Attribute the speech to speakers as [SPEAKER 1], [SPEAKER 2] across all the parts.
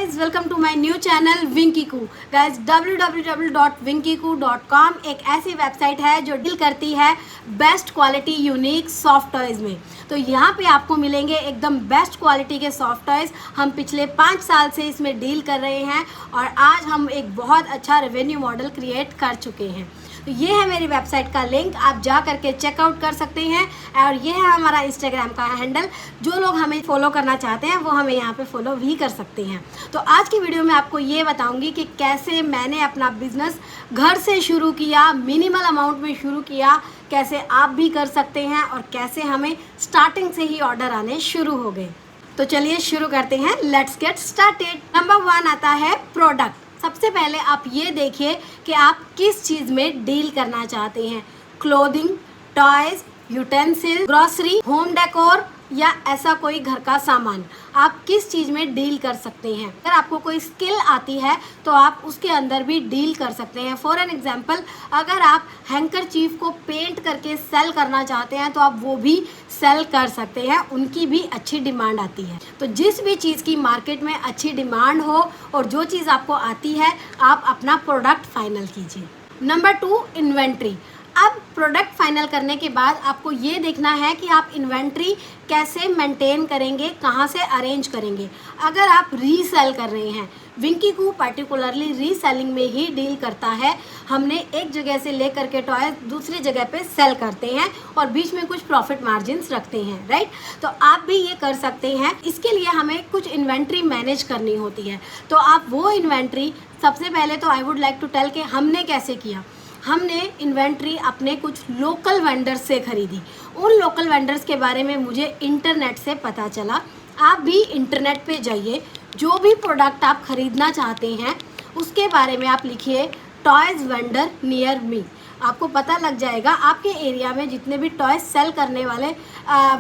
[SPEAKER 1] guys, welcome to my new channel Winkiku. Guys, www.winkiku.com एक ऐसी website है जो डील करती है best quality unique soft toys में। तो यहाँ पे आपको मिलेंगे एकदम बेस्ट क्वालिटी के सॉफ्ट टॉयज़। हम पिछले 5 साल से इसमें डील कर रहे हैं और आज हम एक बहुत अच्छा रेवेन्यू मॉडल क्रिएट कर चुके हैं। तो ये है मेरी वेबसाइट का लिंक, आप जा करके चेकआउट कर सकते हैं। और ये है हमारा इंस्टाग्राम का हैंडल, जो लोग हमें फॉलो करना चाहते हैं वो हमें यहाँ पे फॉलो भी कर सकते हैं। तो आज की वीडियो में आपको ये बताऊंगी कि कैसे मैंने अपना बिजनेस घर से शुरू किया, मिनिमल अमाउंट में शुरू किया, कैसे आप भी कर सकते हैं और कैसे हमें स्टार्टिंग से ही ऑर्डर आने शुरू हो गए। तो चलिए शुरू करते हैं, लेट्स गेट स्टार्टेड। नंबर 1 आता है प्रोडक्ट। सबसे पहले आप ये देखिए कि आप किस चीज़ में डील करना चाहते हैं। Clothing, toys, utensil, grocery, home decor या ऐसा कोई घर का सामान, आप किस चीज़ में डील कर सकते हैं। अगर आपको कोई स्किल आती है तो आप उसके अंदर भी डील कर सकते हैं। फॉर एन एग्जांपल, अगर आप हैंकरचीफ को पेंट करके सेल करना चाहते हैं तो आप वो भी सेल कर सकते हैं, उनकी भी अच्छी डिमांड आती है। तो जिस भी चीज़ की मार्केट में अच्छी डिमांड हो और जो चीज़ आपको आती है, आप अपना प्रोडक्ट फाइनल कीजिए। Number 2, inventory. अब प्रोडक्ट फाइनल करने के बाद आपको ये देखना है कि आप इन्वेंट्री कैसे मेंटेन करेंगे, कहाँ से अरेंज करेंगे। अगर आप रीसेल कर रहे हैं, विंकीकू पर्टिकुलरली रीसेलिंग में ही डील करता है। हमने एक जगह से लेकर के टॉय दूसरी जगह पे सेल करते हैं और बीच में कुछ प्रॉफिट मार्जिन्स रखते हैं, राइट। तो आप भी ये कर सकते हैं। इसके लिए हमें कुछ इन्वेंट्री मैनेज करनी होती है। तो आप वो इन्वेंट्री, सबसे पहले तो I would like to tell कि हमने कैसे किया। हमने इन्वेंट्री अपने कुछ लोकल वेंडर्स से ख़रीदी। उन लोकल वेंडर्स के बारे में मुझे इंटरनेट से पता चला। आप भी इंटरनेट पे जाइए, जो भी प्रोडक्ट आप ख़रीदना चाहते हैं उसके बारे में आप लिखिए टॉयज़ वेंडर नियर मी। आपको पता लग जाएगा, आपके एरिया में जितने भी टॉयज़ सेल करने वाले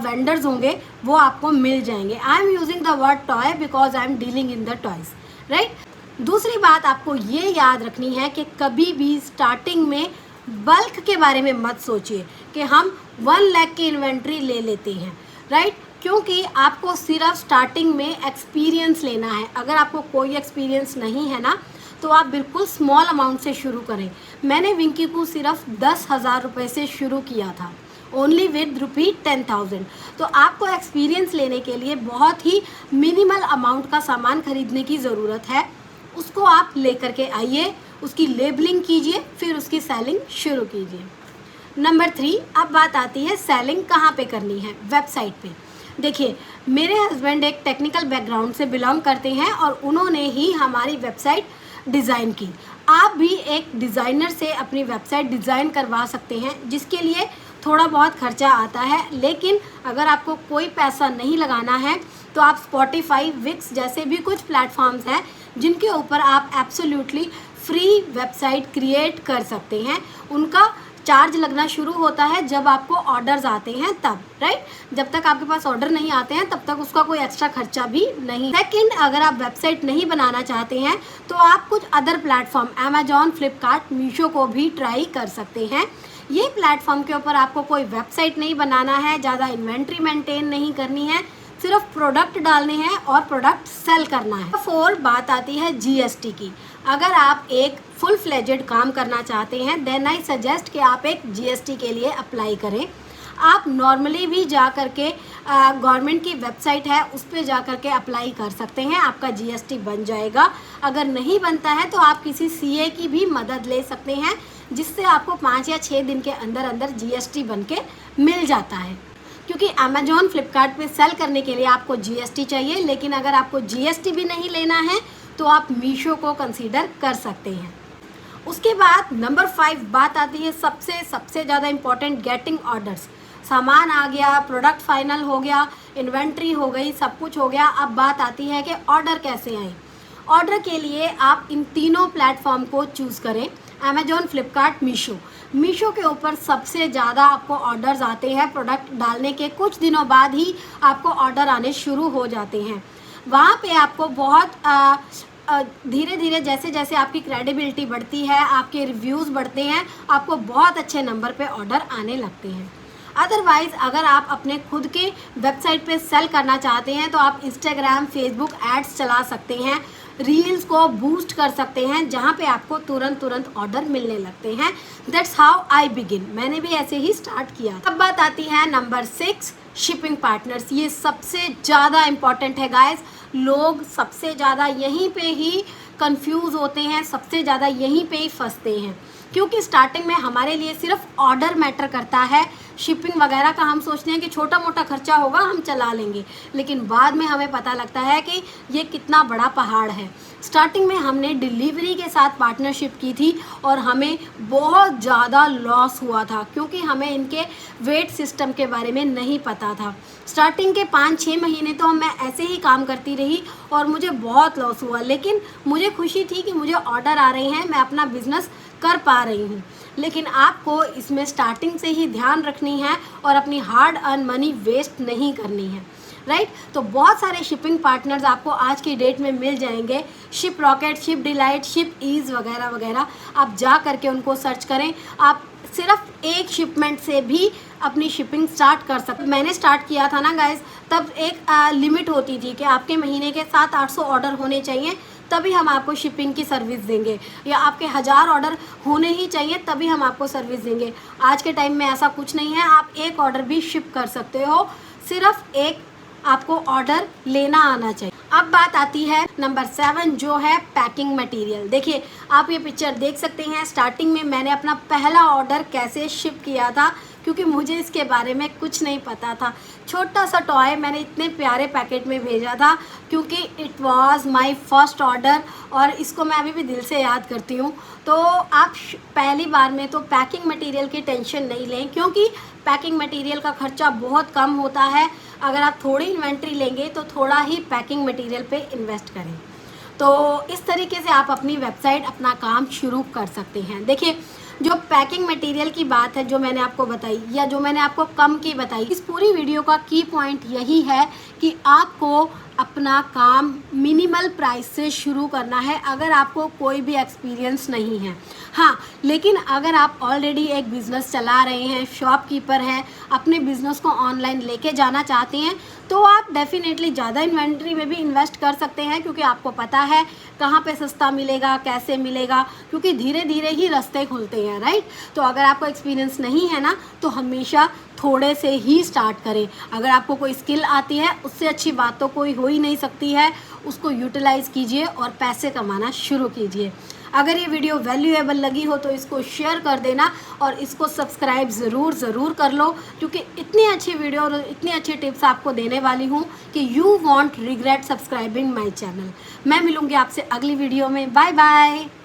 [SPEAKER 1] वेंडर्स होंगे वो आपको मिल जाएंगे। I am using the word toy because I am dealing in the toys, right. दूसरी बात आपको ये याद रखनी है कि कभी भी स्टार्टिंग में बल्क के बारे में मत सोचिए कि हम 1 लाख की इन्वेंट्री ले लेते हैं, राइट। क्योंकि आपको सिर्फ स्टार्टिंग में एक्सपीरियंस लेना है। अगर आपको कोई एक्सपीरियंस नहीं है ना, तो आप बिल्कुल स्मॉल अमाउंट से शुरू करें। मैंने विंकीकू सिर्फ 10,000 रुपये से शुरू किया था, ओनली विद ₹10,000। तो आपको एक्सपीरियंस लेने के लिए बहुत ही मिनिमल अमाउंट का सामान खरीदने की ज़रूरत है। उसको आप लेकर के आइए, उसकी लेबलिंग कीजिए, फिर उसकी सेलिंग शुरू कीजिए। नंबर 3, अब बात आती है सेलिंग कहाँ पे करनी है। वेबसाइट पे। देखिए, मेरे हस्बैंड एक टेक्निकल बैकग्राउंड से बिलोंग करते हैं और उन्होंने ही हमारी वेबसाइट डिज़ाइन की। आप भी एक डिज़ाइनर से अपनी वेबसाइट डिज़ाइन करवा सकते हैं, जिसके लिए थोड़ा बहुत खर्चा आता है। लेकिन अगर आपको कोई पैसा नहीं लगाना है तो आप स्पॉटिफाई, विक्स जैसे भी कुछ प्लेटफॉर्म्स हैं जिनके ऊपर आप एब्सोल्युटली फ्री वेबसाइट क्रिएट कर सकते हैं। उनका चार्ज लगना शुरू होता है जब आपको ऑर्डर्स आते हैं तब, राइट। जब तक आपके पास ऑर्डर नहीं आते हैं तब तक उसका कोई एक्स्ट्रा खर्चा भी नहीं। सेकंड, अगर आप वेबसाइट नहीं बनाना चाहते हैं तो आप कुछ other platform, Amazon, Flipkart, Meesho को भी ट्राई कर सकते हैं। ये प्लेटफॉर्म के ऊपर आपको कोई वेबसाइट नहीं बनाना है, ज़्यादा इन्वेंट्री मेंटेन नहीं करनी है, सिर्फ प्रोडक्ट डालने हैं और प्रोडक्ट सेल करना है। 4, बात आती है जीएसटी की। अगर आप एक फुल फ्लेजेड काम करना चाहते हैं, देन आई सजेस्ट कि आप एक जीएसटी के लिए अप्लाई करें। आप नॉर्मली भी जा कर के गवर्नमेंट की वेबसाइट है उस पर जा कर के अप्लाई कर सकते हैं, आपका जीएसटी बन जाएगा। अगर नहीं बनता है तो आप किसी सीए की भी मदद ले सकते हैं, जिससे आपको 5 या 6 दिन के अंदर अंदर जीएसटी बन के मिल जाता है। क्योंकि अमेजॉन, फ्लिपकार्ट पे सेल करने के लिए आपको जीएसटी चाहिए, लेकिन अगर आपको जीएसटी भी नहीं लेना है तो आप मीशो को कंसीडर कर सकते हैं। उसके बाद नंबर 5, बात आती है सबसे ज़्यादा इम्पॉर्टेंट, गेटिंग ऑर्डर्स। सामान आ गया, प्रोडक्ट फाइनल हो गया, इन्वेंट्री हो गई, सब कुछ हो गया। अब बात आती है कि ऑर्डर कैसे आए। ऑर्डर के लिए आप इन तीनों प्लेटफॉर्म को चूज़ करें, अमेजॉन, फ्लिपकार्ट, मीशो। मीशो के ऊपर सबसे ज़्यादा आपको ऑर्डर्स आते हैं। प्रोडक्ट डालने के कुछ दिनों बाद ही आपको ऑर्डर आने शुरू हो जाते हैं। वहाँ पे आपको बहुत धीरे धीरे, जैसे जैसे आपकी क्रेडिबिलिटी बढ़ती है, आपके रिव्यूज़ बढ़ते हैं, आपको बहुत अच्छे नंबर पे ऑर्डर आने लगते हैं। अदरवाइज़ अगर आप अपने खुद के वेबसाइट पे सेल करना चाहते हैं तो आप इंस्टाग्राम, फेसबुक एड्स चला सकते हैं, रील्स को बूस्ट कर सकते हैं, जहाँ पे आपको तुरंत ऑर्डर मिलने लगते हैं। That's how I begin. मैंने भी ऐसे ही स्टार्ट किया। अब बात आती है नंबर 6, शिपिंग पार्टनर्स। ये सबसे ज़्यादा इम्पॉर्टेंट है गाइस। लोग सबसे ज़्यादा यहीं पे ही कंफ्यूज होते हैं, सबसे ज़्यादा यहीं पे ही फंसते हैं, क्योंकि स्टार्टिंग में हमारे लिए सिर्फ ऑर्डर मैटर करता है। शिपिंग वगैरह का हम सोचते हैं कि छोटा मोटा खर्चा होगा, हम चला लेंगे, लेकिन बाद में हमें पता लगता है कि ये कितना बड़ा पहाड़ है। स्टार्टिंग में हमने डिलीवरी के साथ पार्टनरशिप की थी और हमें बहुत ज़्यादा लॉस हुआ था, क्योंकि हमें इनके वेट सिस्टम के बारे में नहीं पता था। स्टार्टिंग के 5-6 महीने तो मैं ऐसे ही काम करती रही और मुझे बहुत लॉस हुआ, लेकिन मुझे खुशी थी कि मुझे ऑर्डर आ रहे हैं, मैं अपना बिजनेस कर पा रही हूँ। लेकिन आपको इसमें स्टार्टिंग से ही ध्यान रखनी है और अपनी हार्ड अर्न मनी वेस्ट नहीं करनी है, राइट। तो बहुत सारे शिपिंग पार्टनर्स आपको आज की डेट में मिल जाएंगे, Shiprocket, Shipdelight, Shipease वगैरह वगैरह। आप जा करके उनको सर्च करें। आप सिर्फ एक शिपमेंट से भी अपनी शिपिंग स्टार्ट कर सकते। मैंने स्टार्ट किया था ना गाइस, तब एक लिमिट होती थी कि आपके महीने के 700-800 ऑर्डर होने चाहिए, तभी हम आपको शिपिंग की सर्विस देंगे, या आपके 1000 ऑर्डर होने ही चाहिए तभी हम आपको सर्विस देंगे। आज के टाइम में ऐसा कुछ नहीं है, आप एक ऑर्डर भी शिप कर सकते हो, सिर्फ एक आपको ऑर्डर लेना आना चाहिए। अब बात आती है नंबर 7, जो है पैकिंग मटेरियल। देखिए, आप ये पिक्चर देख सकते हैं। स्टार्टिंग में मैंने अपना पहला ऑर्डर कैसे शिप किया था, क्योंकि मुझे इसके बारे में कुछ नहीं पता था। छोटा सा टॉय मैंने इतने प्यारे पैकेट में भेजा था, क्योंकि it was my first order और इसको मैं अभी भी दिल से याद करती हूँ। तो आप पहली बार में तो पैकिंग मटेरियल की टेंशन नहीं लें, क्योंकि पैकिंग मटेरियल का खर्चा बहुत कम होता है। अगर आप थोड़ी इन्वेंट्री लेंगे तो थोड़ा ही पैकिंग मटेरियल पे इन्वेस्ट करें। तो इस तरीके से आप अपनी वेबसाइट, अपना काम शुरू कर सकते हैं। देखिए, जो पैकिंग मटेरियल की बात है, जो मैंने आपको बताई या जो मैंने आपको कम की बताई, इस पूरी वीडियो का की पॉइंट यही है कि आपको अपना काम मिनिमल प्राइस से शुरू करना है, अगर आपको कोई भी एक्सपीरियंस नहीं है। हाँ, लेकिन अगर आप ऑलरेडी एक बिज़नेस चला रहे हैं, शॉपकीपर हैं, अपने बिज़नेस को ऑनलाइन लेके जाना चाहते हैं, तो आप डेफिनेटली ज़्यादा इन्वेंट्री में भी इन्वेस्ट कर सकते हैं, क्योंकि आपको पता है कहाँ पे सस्ता मिलेगा, कैसे मिलेगा, क्योंकि धीरे धीरे ही रास्ते खुलते हैं, राइट। तो अगर आपको एक्सपीरियंस नहीं है ना, तो हमेशा थोड़े से ही स्टार्ट करें। अगर आपको कोई स्किल आती है, उससे अच्छी बात तो कोई हो ही नहीं सकती है, उसको यूटिलाइज़ कीजिए और पैसे कमाना शुरू कीजिए। अगर ये वीडियो वैल्यूएबल लगी हो तो इसको शेयर कर देना और इसको सब्सक्राइब ज़रूर कर लो, क्योंकि इतनी अच्छी वीडियो और इतनी अच्छी टिप्स आपको देने वाली हूँ कि you won't regret subscribing my channel. मैं मिलूँगी आपसे अगली वीडियो में। Bye bye.